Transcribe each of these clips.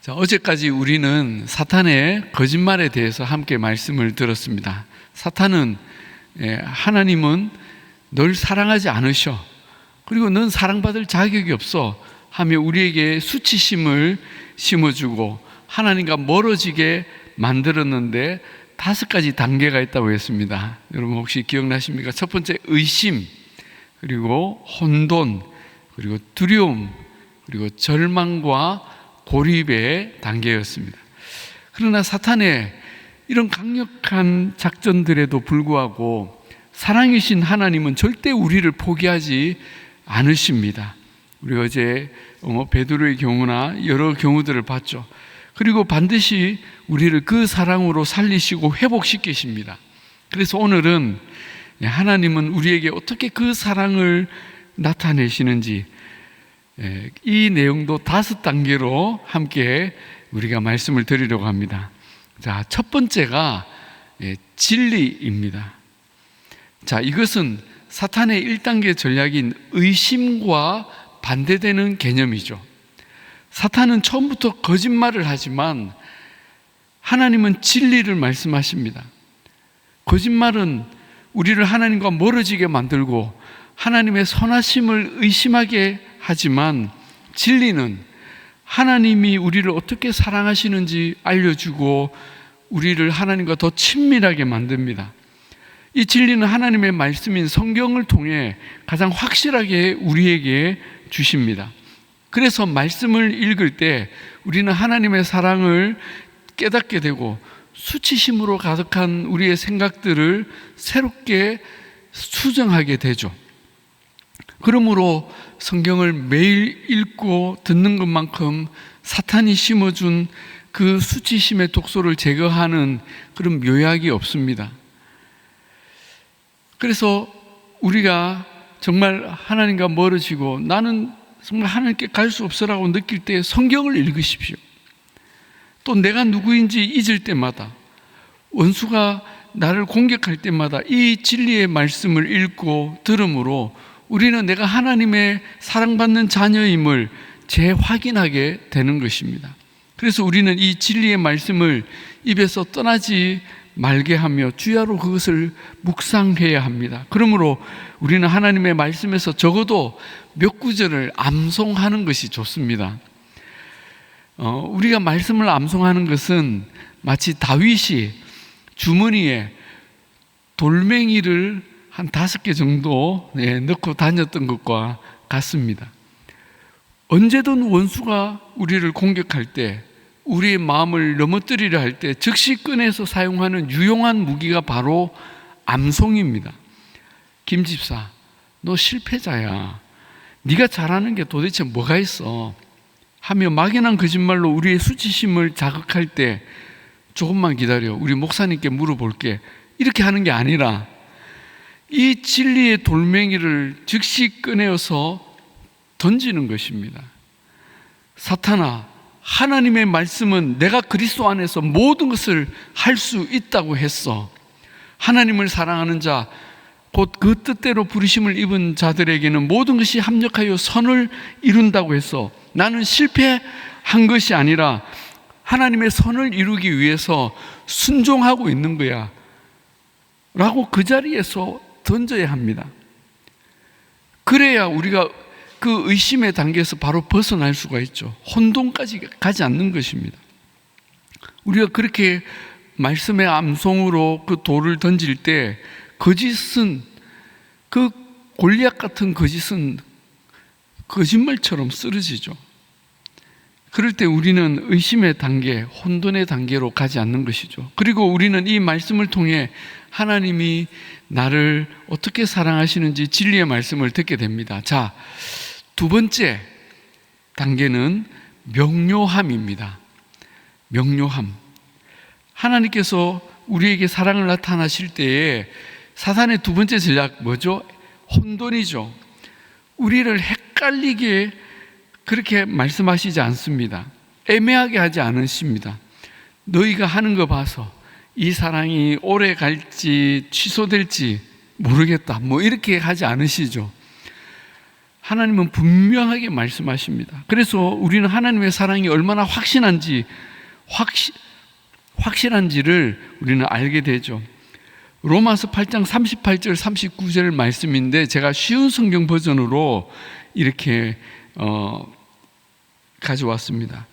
자, 어제까지 우리는 사탄의 거짓말에 대해서 함께 말씀을 들었습니다. 사탄은 하나님은 널 사랑하지 않으셔, 그리고 넌 사랑받을 자격이 없어 하며 우리에게 수치심을 심어주고 하나님과 멀어지게 만들었는데 5가지 단계가 있다고 했습니다. 여러분 혹시 기억나십니까? 첫 번째, 의심, 그리고 혼돈, 그리고 두려움, 그리고 절망과 고립의 단계였습니다. 그러나 사탄의 이런 강력한 작전들에도 불구하고 사랑이신 하나님은 절대 우리를 포기하지 않으십니다. 우리 어제 베드로의 경우나 여러 경우들을 봤죠. 그리고 반드시 우리를 그 사랑으로 살리시고 회복시키십니다. 그래서 오늘은 하나님은 우리에게 어떻게 그 사랑을 나타내시는지, 이 내용도 5단계로 함께 우리가 말씀을 드리려고 합니다. 자, 첫 번째가 진리입니다. 자, 이것은 사탄의 1단계 전략인 의심과 반대되는 개념이죠. 사탄은 처음부터 거짓말을 하지만 하나님은 진리를 말씀하십니다. 거짓말은 우리를 하나님과 멀어지게 만들고 하나님의 선하심을 의심하게 하지만 진리는 하나님이 우리를 어떻게 사랑하시는지 알려주고 우리를 하나님과 더 친밀하게 만듭니다. 이 진리는 하나님의 말씀인 성경을 통해 가장 확실하게 우리에게 주십니다. 그래서 말씀을 읽을 때 우리는 하나님의 사랑을 깨닫게 되고 수치심으로 가득한 우리의 생각들을 새롭게 수정하게 되죠. 그러므로 성경을 매일 읽고 듣는 것만큼 사탄이 심어준 그 수치심의 독소를 제거하는 그런 묘약이 없습니다. 그래서 우리가 정말 하나님과 멀어지고 나는 정말 하나님께 갈 수 없어라고 느낄 때 성경을 읽으십시오. 또 내가 누구인지 잊을 때마다, 원수가 나를 공격할 때마다 이 진리의 말씀을 읽고 들음으로 우리는 내가 하나님의 사랑받는 자녀임을 재확인하게 되는 것입니다. 그래서 우리는 이 진리의 말씀을 입에서 떠나지 말게 하며 주야로 그것을 묵상해야 합니다. 그러므로 우리는 하나님의 말씀에서 적어도 몇 구절을 암송하는 것이 좋습니다. 우리가 말씀을 암송하는 것은 마치 다윗이 주머니에 돌멩이를 한 5개 정도 넣고 다녔던 것과 같습니다. 언제든 원수가 우리를 공격할 때, 우리의 마음을 넘어뜨리려 할 때 즉시 꺼내서 사용하는 유용한 무기가 바로 암송입니다. 김 집사, 너 실패자야. 네가 잘하는 게 도대체 뭐가 있어? 하며 막연한 거짓말로 우리의 수치심을 자극할 때 조금만 기다려, 우리 목사님께 물어볼게, 이렇게 하는 게 아니라 이 진리의 돌멩이를 즉시 꺼내어서 던지는 것입니다. 사탄아, 하나님의 말씀은 내가 그리스도 안에서 모든 것을 할 수 있다고 했어. 하나님을 사랑하는 자, 곧 그 뜻대로 부르심을 입은 자들에게는 모든 것이 합력하여 선을 이룬다고 했어. 나는 실패한 것이 아니라 하나님의 선을 이루기 위해서 순종하고 있는 거야 라고 그 자리에서 던져야 합니다. 그래야 우리가 그 의심의 단계에서 바로 벗어날 수가 있죠. 혼돈까지 가지 않는 것입니다. 우리가 그렇게 말씀의 암송으로 그 돌을 던질 때 거짓은, 그 골리앗 같은 거짓은 거짓말처럼 쓰러지죠. 그럴 때 우리는 의심의 단계, 혼돈의 단계로 가지 않는 것이죠. 그리고 우리는 이 말씀을 통해 하나님이 나를 어떻게 사랑하시는지 진리의 말씀을 듣게 됩니다. 자, 2번째 단계는 명료함입니다. 명료함. 하나님께서 우리에게 사랑을 나타나실 때에 사탄의 2번째 전략 뭐죠? 혼돈이죠. 우리를 헷갈리게 그렇게 말씀하시지 않습니다. 애매하게 하지 않으십니다. 너희가 하는 거 봐서 이 사랑이 오래 갈지 취소될지 모르겠다, 뭐 이렇게 하지 않으시죠. 하나님은 분명하게 말씀하십니다. 그래서 우리는 하나님의 사랑이 얼마나 확실한지를 우리는 알게 되죠. 로마서 8장 38절 39절 말씀인데 제가 쉬운 성경 버전으로 이렇게 가져왔습니다.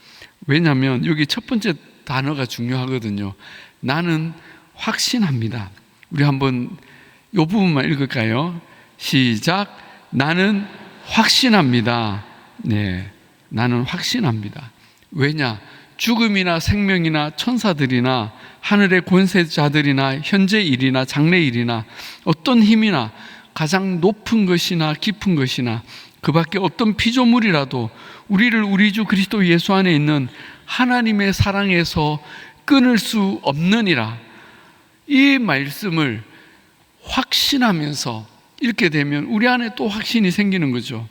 왜냐하면 여기 첫 번째 단어가 중요하거든요. 나는 확신합니다. 우리 한번 이 부분만 읽을까요? 시작. 나는 확신합니다. 네, 나는 확신합니다. 왜냐? 죽음이나 생명이나 천사들이나 하늘의 권세자들이나 현재 일이나 장래 일이나 어떤 힘이나 가장 높은 것이나 깊은 것이나 그 밖에 어떤 피조물이라도 우리를 우리 주 그리스도 예수 안에 있는 하나님의 사랑에서 끊을 수 없느니라. 이 말씀을 확신하면서 읽게 되면 우리 안에 또 확신이 생기는 거죠.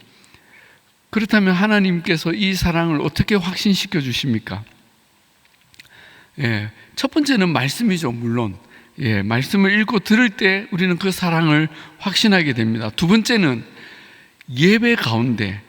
그렇다면 하나님께서 이 사랑을 어떻게 확신시켜 주십니까? 첫 번째는 말씀이죠. 물론 말씀을 읽고 들을 때 우리는 그 사랑을 확신하게 됩니다. 두 번째는 예배 가운데,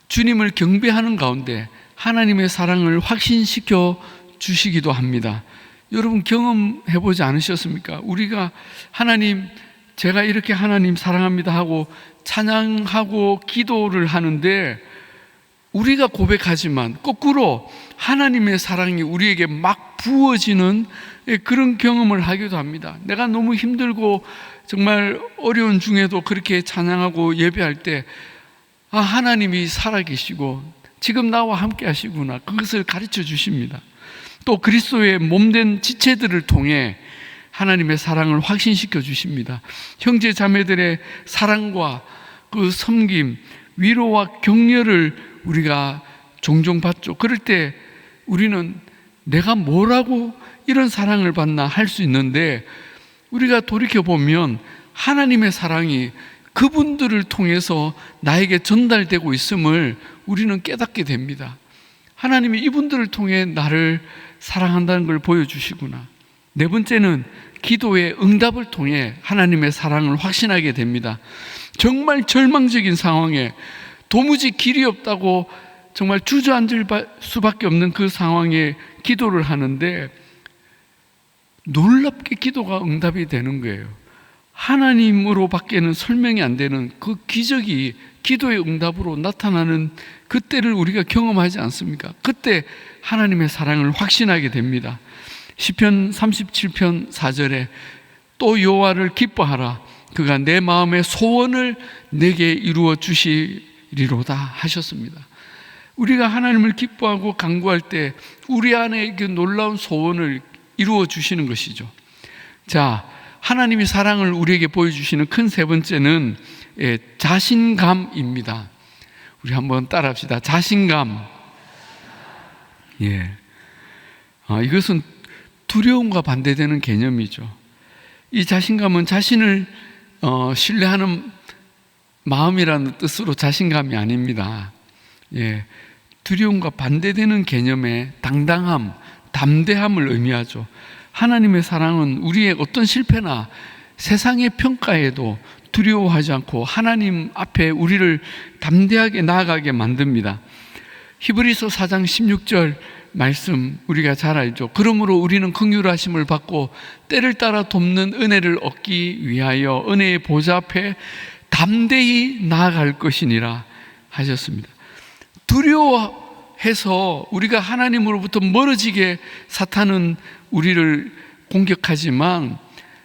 주님을 경배하는 가운데 하나님의 사랑을 확신시켜 주시기도 합니다. 여러분 경험해 보지 않으셨습니까? 우리가 하나님, 제가 이렇게 하나님 사랑합니다 하고 찬양하고 기도를 하는데 우리가 고백하지만 거꾸로 하나님의 사랑이 우리에게 막 부어지는 그런 경험을 하기도 합니다. 내가 너무 힘들고 정말 어려운 중에도 그렇게 찬양하고 예배할 때 하나님이 살아계시고 지금 나와 함께 하시구나, 그것을 가르쳐 주십니다. 또 그리스도의 몸된 지체들을 통해 하나님의 사랑을 확신시켜 주십니다. 형제 자매들의 사랑과 그 섬김, 위로와 격려를 우리가 종종 받죠. 그럴 때 우리는 내가 뭐라고 이런 사랑을 받나 할 수 있는데, 우리가 돌이켜보면 하나님의 사랑이 그분들을 통해서 나에게 전달되고 있음을 우리는 깨닫게 됩니다. 하나님이 이분들을 통해 나를 사랑한다는 걸 보여주시구나. 네 번째는 기도의 응답을 통해 하나님의 사랑을 확신하게 됩니다. 정말 절망적인 상황에 도무지 길이 없다고 정말 주저앉을 수밖에 없는 그 상황에 기도를 하는데 놀랍게 기도가 응답이 되는 거예요. 하나님으로 밖에는 설명이 안 되는 그 기적이 기도의 응답으로 나타나는 그때를 우리가 경험하지 않습니까? 그때 하나님의 사랑을 확신하게 됩니다. 시편 37편 4절에 또 여호와를 기뻐하라, 그가 내 마음의 소원을 내게 이루어 주시리로다 하셨습니다. 우리가 하나님을 기뻐하고 간구할 때 우리 안에 그 놀라운 소원을 이루어 주시는 것이죠. 자, 하나님이 사랑을 우리에게 보여주시는 큰 세 번째는 자신감입니다. 우리 한번 따라합시다. 자신감. 이것은 두려움과 반대되는 개념이죠. 이 자신감은 자신을 신뢰하는 마음이라는 뜻으로 자신감이 아닙니다. 두려움과 반대되는 개념의 당당함, 담대함을 의미하죠. 하나님의 사랑은 우리의 어떤 실패나 세상의 평가에도 두려워하지 않고 하나님 앞에 우리를 담대하게 나아가게 만듭니다. 히브리서 4장 16절 말씀 우리가 잘 알죠. 그러므로 우리는 긍휼하심을 받고 때를 따라 돕는 은혜를 얻기 위하여 은혜의 보좌 앞에 담대히 나아갈 것이니라 하셨습니다. 두려워해서 우리가 하나님으로부터 멀어지게 사탄은 우리를 공격하지만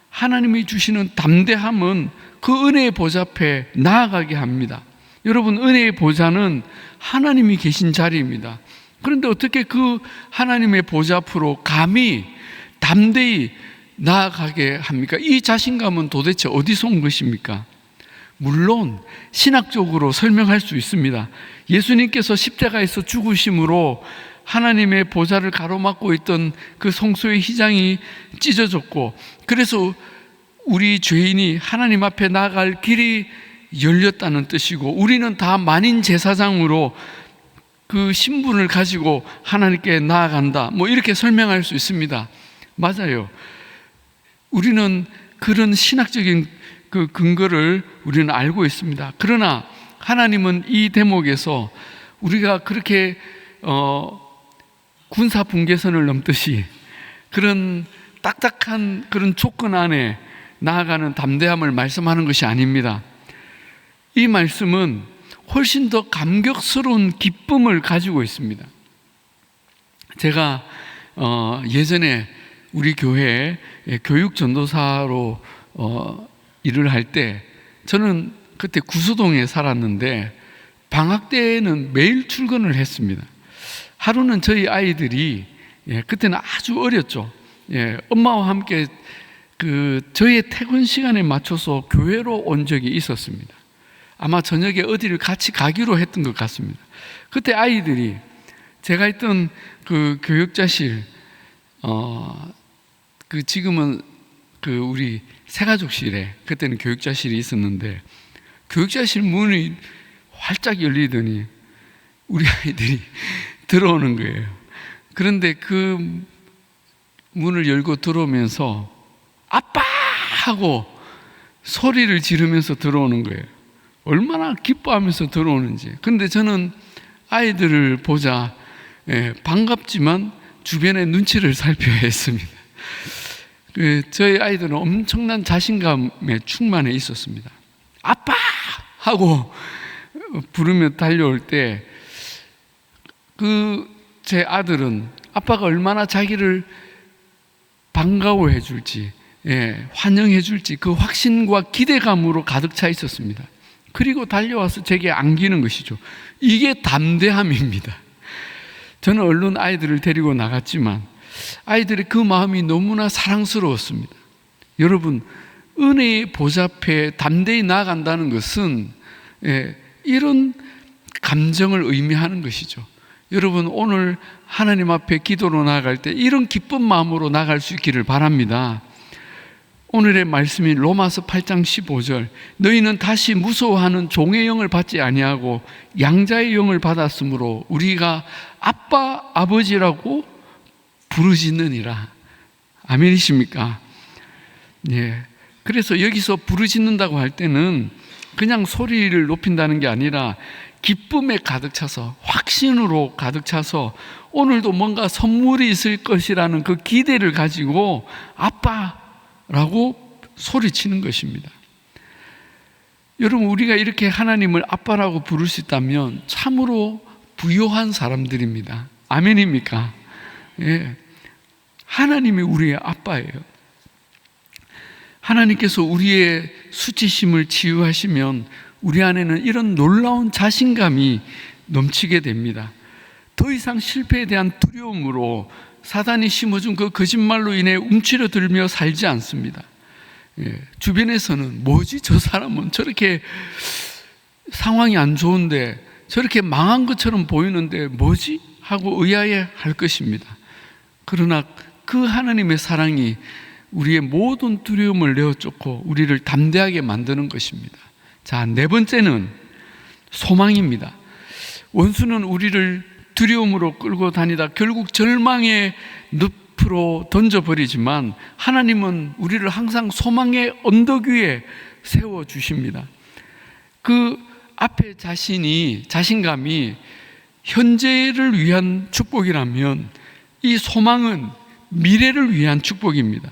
하나님이 주시는 담대함은 그 은혜의 보좌 앞에 나아가게 합니다. 여러분, 은혜의 보좌는 하나님이 계신 자리입니다. 그런데 어떻게 그 하나님의 보좌 앞으로 감히 담대히 나아가게 합니까? 이 자신감은 도대체 어디서 온 것입니까? 물론 신학적으로 설명할 수 있습니다. 예수님께서 십자가에서 죽으심으로 하나님의 보좌를 가로막고 있던 그 성소의 휘장이 찢어졌고, 그래서 우리 죄인이 하나님 앞에 나아갈 길이 열렸다는 뜻이고, 우리는 다 만인 제사장으로 그 신분을 가지고 하나님께 나아간다, 이렇게 설명할 수 있습니다. 맞아요. 우리는 그런 신학적인 그 근거를 우리는 알고 있습니다. 그러나 하나님은 이 대목에서 우리가 그렇게 군사 분계선을 넘듯이 그런 딱딱한 그런 조건 안에 나아가는 담대함을 말씀하는 것이 아닙니다. 이 말씀은 훨씬 더 감격스러운 기쁨을 가지고 있습니다. 제가 예전에 우리 교회에 교육 전도사로 일을 할 때, 저는 그때 구수동에 살았는데 방학 때에는 매일 출근을 했습니다. 하루는 저희 아이들이, 그때는 아주 어렸죠. 엄마와 함께 저희의 퇴근 시간에 맞춰서 교회로 온 적이 있었습니다. 아마 저녁에 어디를 같이 가기로 했던 것 같습니다. 그때 아이들이 제가 있던 그 교육자실, 지금은 우리 새가족실에 그때는 교육자실이 있었는데, 교육자실 문이 활짝 열리더니 우리 아이들이 들어오는 거예요. 그런데 그 문을 열고 들어오면서 아빠! 하고 소리를 지르면서 들어오는 거예요. 얼마나 기뻐하면서 들어오는지. 그런데 저는 아이들을 보자 반갑지만 주변의 눈치를 살펴야 했습니다. 저희 아이들은 엄청난 자신감에 충만해 있었습니다. 아빠! 하고 부르며 달려올 때 제 아들은 아빠가 얼마나 자기를 반가워해 줄지, 환영해 줄지 그 확신과 기대감으로 가득 차 있었습니다. 그리고 달려와서 제게 안기는 것이죠. 이게 담대함입니다. 저는 얼른 아이들을 데리고 나갔지만 아이들의 그 마음이 너무나 사랑스러웠습니다. 여러분, 은혜의 보좌 앞에 담대히 나아간다는 것은 이런 감정을 의미하는 것이죠. 여러분, 오늘 하나님 앞에 기도로 나아갈 때 이런 기쁜 마음으로 나아갈 수 있기를 바랍니다. 오늘의 말씀인 로마서 8장 15절, 너희는 다시 무서워하는 종의 영을 받지 아니하고 양자의 영을 받았으므로 우리가 아빠, 아버지라고 부르짖느니라. 아멘이십니까? 그래서 여기서 부르짖는다고 할 때는 그냥 소리를 높인다는 게 아니라 기쁨에 가득 차서, 확신으로 가득 차서 오늘도 뭔가 선물이 있을 것이라는 그 기대를 가지고 아빠라고 소리치는 것입니다. 여러분, 우리가 이렇게 하나님을 아빠라고 부를 수 있다면 참으로 부요한 사람들입니다. 아멘입니까? 하나님이 우리의 아빠예요. 하나님께서 우리의 수치심을 치유하시면 우리 안에는 이런 놀라운 자신감이 넘치게 됩니다. 더 이상 실패에 대한 두려움으로 사단이 심어준 그 거짓말로 인해 움츠러들며 살지 않습니다. 주변에서는 뭐지? 저 사람은 저렇게 상황이 안 좋은데 저렇게 망한 것처럼 보이는데 뭐지? 하고 의아해 할 것입니다. 그러나 그 하나님의 사랑이 우리의 모든 두려움을 내어쫓고 우리를 담대하게 만드는 것입니다. 자, 네 번째는 소망입니다. 원수는 우리를 두려움으로 끌고 다니다 결국 절망의 늪으로 던져버리지만 하나님은 우리를 항상 소망의 언덕 위에 세워주십니다. 그 앞에 자신감이 현재를 위한 축복이라면 이 소망은 미래를 위한 축복입니다.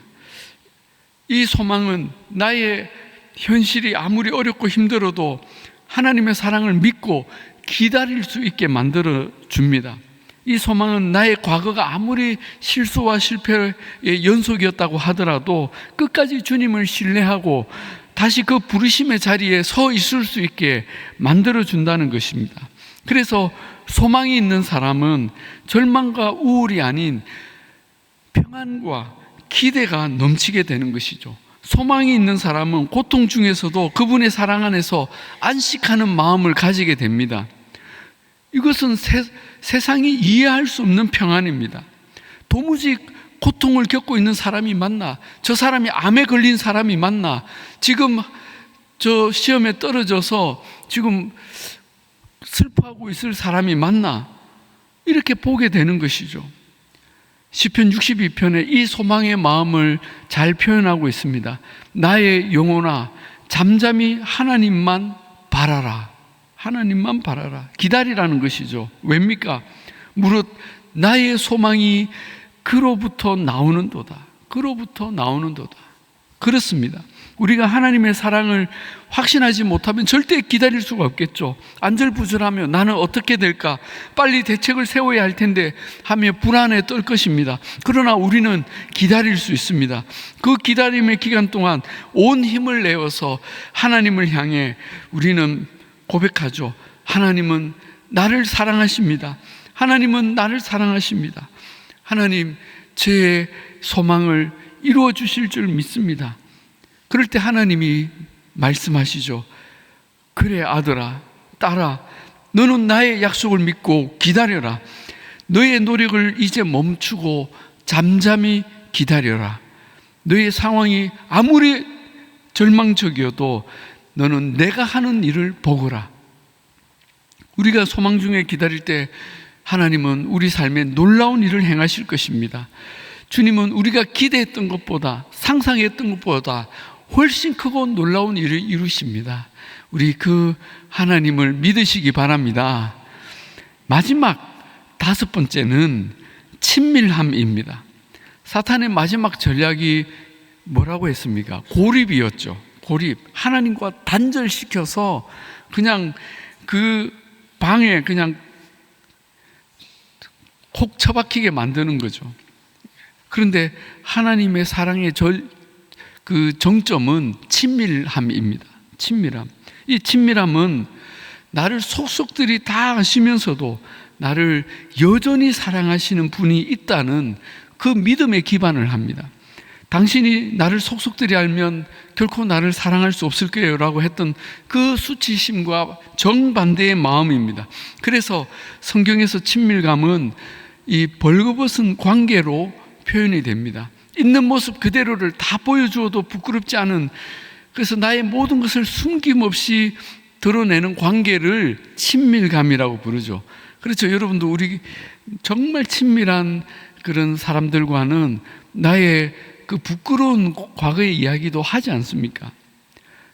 이 소망은 나의 현실이 아무리 어렵고 힘들어도 하나님의 사랑을 믿고 기다릴 수 있게 만들어 줍니다. 이 소망은 나의 과거가 아무리 실수와 실패의 연속이었다고 하더라도 끝까지 주님을 신뢰하고 다시 그 부르심의 자리에 서 있을 수 있게 만들어 준다는 것입니다. 그래서 소망이 있는 사람은 절망과 우울이 아닌 평안과 기대가 넘치게 되는 것이죠. 소망이 있는 사람은 고통 중에서도 그분의 사랑 안에서 안식하는 마음을 가지게 됩니다. 이것은 세상이 이해할 수 없는 평안입니다. 도무지 고통을 겪고 있는 사람이 맞나? 저 사람이 암에 걸린 사람이 맞나? 지금 저 시험에 떨어져서 지금 슬퍼하고 있을 사람이 맞나? 이렇게 보게 되는 것이죠. 시편 62편에 이 소망의 마음을 잘 표현하고 있습니다. 나의 영혼아 잠잠히 하나님만 바라라. 하나님만 바라라. 기다리라는 것이죠. 왜입니까? 무릇 나의 소망이 그로부터 나오는도다. 그로부터 나오는도다. 그렇습니다. 우리가 하나님의 사랑을 확신하지 못하면 절대 기다릴 수가 없겠죠. 안절부절하며 나는 어떻게 될까? 빨리 대책을 세워야 할 텐데 하며 불안에 떨 것입니다. 그러나 우리는 기다릴 수 있습니다. 그 기다림의 기간 동안 온 힘을 내어서 하나님을 향해 우리는 고백하죠. 하나님은 나를 사랑하십니다. 하나님은 나를 사랑하십니다. 하나님, 제 소망을 이루어 주실 줄 믿습니다. 그럴 때 하나님이 말씀하시죠. 그래 아들아, 딸아, 너는 나의 약속을 믿고 기다려라. 너의 노력을 이제 멈추고 잠잠히 기다려라. 너의 상황이 아무리 절망적이어도 너는 내가 하는 일을 보거라. 우리가 소망 중에 기다릴 때 하나님은 우리 삶에 놀라운 일을 행하실 것입니다. 주님은 우리가 기대했던 것보다, 상상했던 것보다 훨씬 크고 놀라운 일을 이루십니다. 우리 그 하나님을 믿으시기 바랍니다. 마지막 5번째는 친밀함입니다. 사탄의 마지막 전략이 뭐라고 했습니까? 고립이었죠. 고립. 하나님과 단절시켜서 그냥 그 방에 그냥 콕 처박히게 만드는 거죠. 그런데 하나님의 사랑의 그 정점은 친밀함입니다. 친밀함. 이 친밀함은 나를 속속들이 다 아시면서도 나를 여전히 사랑하시는 분이 있다는 그 믿음에 기반을 합니다. 당신이 나를 속속들이 알면 결코 나를 사랑할 수 없을 거예요 라고 했던 그 수치심과 정반대의 마음입니다. 그래서 성경에서 친밀감은 이 벌거벗은 관계로 표현이 됩니다. 있는 모습 그대로를 다 보여주어도 부끄럽지 않은, 그래서 나의 모든 것을 숨김없이 드러내는 관계를 친밀감이라고 부르죠. 그렇죠. 여러분도 우리 정말 친밀한 그런 사람들과는 나의 그 부끄러운 과거의 이야기도 하지 않습니까?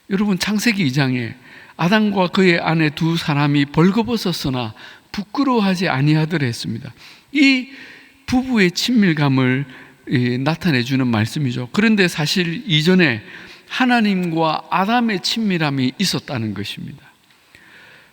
여러분, 창세기 2장에 아담과 그의 아내 두 사람이 벌거벗었으나 부끄러워하지 아니하더라 했습니다. 이 부부의 친밀감을 나타내주는 말씀이죠. 그런데 사실 이전에 하나님과 아담의 친밀함이 있었다는 것입니다.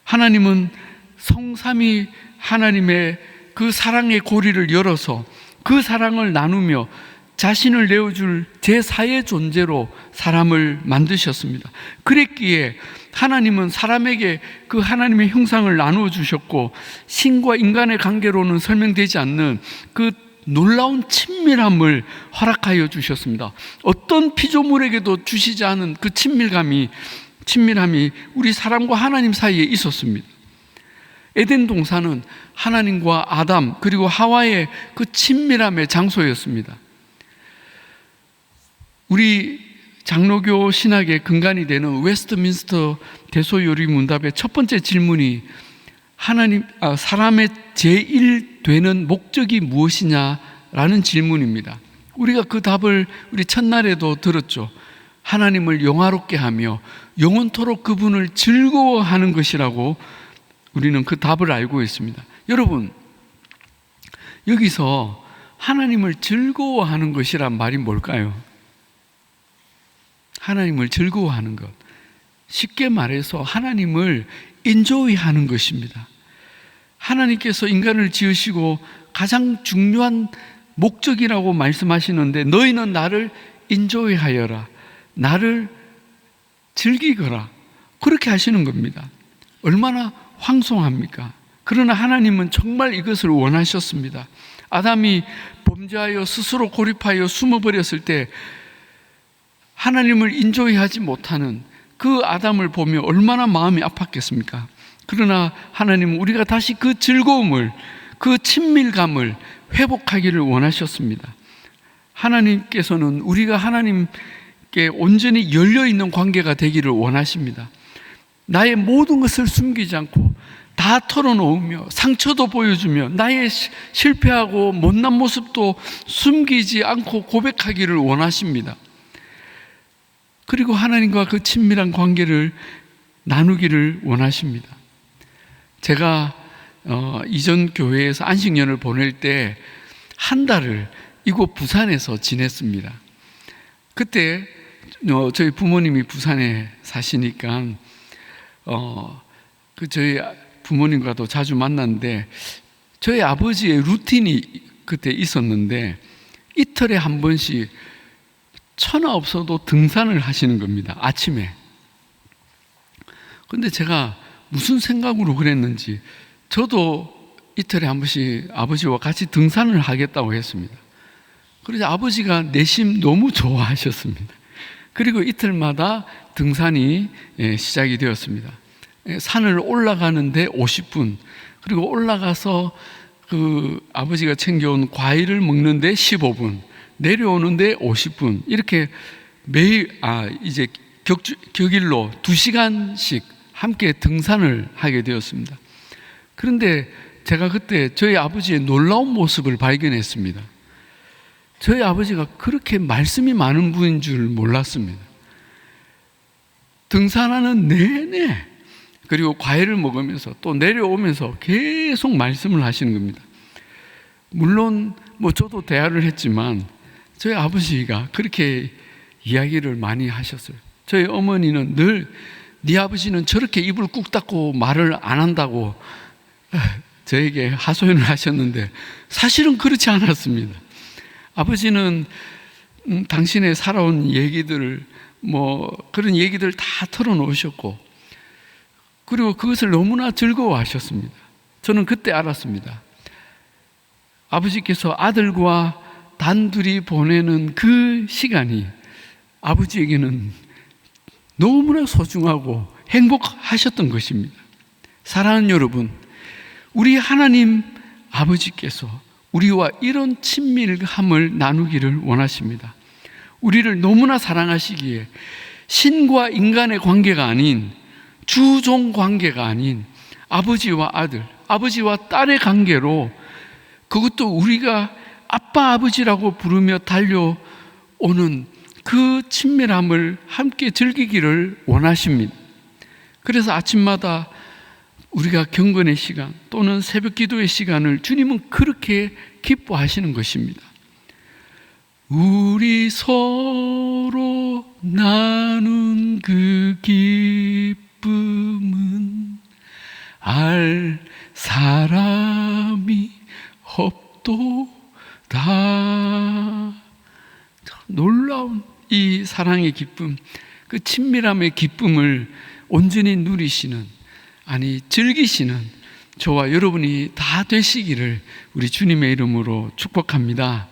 하나님은 성삼위 하나님의 그 사랑의 고리를 열어서 그 사랑을 나누며 자신을 내어줄 제4의 존재로 사람을 만드셨습니다. 그랬기에 하나님은 사람에게 그 하나님의 형상을 나누어 주셨고, 신과 인간의 관계로는 설명되지 않는 그 놀라운 친밀함을 허락하여 주셨습니다. 어떤 피조물에게도 주시지 않은 그 친밀함이 우리 사람과 하나님 사이에 있었습니다. 에덴 동산은 하나님과 아담 그리고 하와의 그 친밀함의 장소였습니다. 우리 장로교 신학의 근간이 되는 웨스트민스터 대소요리 문답의 첫 번째 질문이 사람의 제1되는 목적이 무엇이냐라는 질문입니다. 우리가 그 답을 우리 첫날에도 들었죠. 하나님을 영화롭게 하며 영원토록 그분을 즐거워하는 것이라고 우리는 그 답을 알고 있습니다. 여러분, 여기서 하나님을 즐거워하는 것이란 말이 뭘까요? 하나님을 즐거워하는 것, 쉽게 말해서 하나님을 인조이하는 것입니다. 하나님께서 인간을 지으시고 가장 중요한 목적이라고 말씀하시는데, 너희는 나를 인조이하여라, 나를 즐기거라, 그렇게 하시는 겁니다. 얼마나 황송합니까? 그러나 하나님은 정말 이것을 원하셨습니다. 아담이 범죄하여 스스로 고립하여 숨어버렸을 때 하나님을 인조이하지 못하는 그 아담을 보며 얼마나 마음이 아팠겠습니까? 그러나 하나님은 우리가 다시 그 즐거움을, 그 친밀감을 회복하기를 원하셨습니다. 하나님께서는 우리가 하나님께 온전히 열려있는 관계가 되기를 원하십니다. 나의 모든 것을 숨기지 않고 다 털어놓으며 상처도 보여주며 나의 실패하고 못난 모습도 숨기지 않고 고백하기를 원하십니다. 그리고 하나님과 그 친밀한 관계를 나누기를 원하십니다. 제가 이전 교회에서 안식년을 보낼 때 한 달을 이곳 부산에서 지냈습니다. 그때 저희 부모님이 부산에 사시니까 저희 부모님과도 자주 만났는데 저희 아버지의 루틴이 그때 있었는데 이틀에 한 번씩 천하 없어도 등산을 하시는 겁니다. 아침에. 근데 제가 무슨 생각으로 그랬는지 저도 이틀에 한 번씩 아버지와 같이 등산을 하겠다고 했습니다. 그래서 아버지가 내심 너무 좋아하셨습니다. 그리고 이틀마다 등산이 시작이 되었습니다. 산을 올라가는데 50분, 그리고 올라가서 아버지가 챙겨온 과일을 먹는데 15분, 내려오는데 50분, 이렇게 매일 이제 격일로 2시간씩 함께 등산을 하게 되었습니다. 그런데 제가 그때 저희 아버지의 놀라운 모습을 발견했습니다. 저희 아버지가 그렇게 말씀이 많은 분인 줄 몰랐습니다. 등산하는 내내, 그리고 과일을 먹으면서 또 내려오면서 계속 말씀을 하시는 겁니다. 물론 저도 대화를 했지만 저희 아버지가 그렇게 이야기를 많이 하셨어요. 저희 어머니는 늘 네 아버지는 저렇게 입을 꾹 닫고 말을 안 한다고 저에게 하소연을 하셨는데 사실은 그렇지 않았습니다. 아버지는 당신의 살아온 얘기들을 그런 얘기들 다 털어놓으셨고, 그리고 그것을 너무나 즐거워하셨습니다. 저는 그때 알았습니다. 아버지께서 아들과 단둘이 보내는 그 시간이 아버지에게는 너무나 소중하고 행복하셨던 것입니다. 사랑하는 여러분, 우리 하나님 아버지께서 우리와 이런 친밀함을 나누기를 원하십니다. 우리를 너무나 사랑하시기에 신과 인간의 관계가 아닌, 주종 관계가 아닌 아버지와 아들, 아버지와 딸의 관계로, 그것도 우리가 아빠 아버지라고 부르며 달려오는 그 친밀함을 함께 즐기기를 원하십니다. 그래서 아침마다 우리가 경건의 시간 또는 새벽 기도의 시간을 주님은 그렇게 기뻐하시는 것입니다. 우리 서로 나눈 그 기쁨은 알 사람이 없도다. 놀라운 이 사랑의 기쁨, 그 친밀함의 기쁨을 온전히 누리시는, 즐기시는 저와 여러분이 다 되시기를 우리 주님의 이름으로 축복합니다.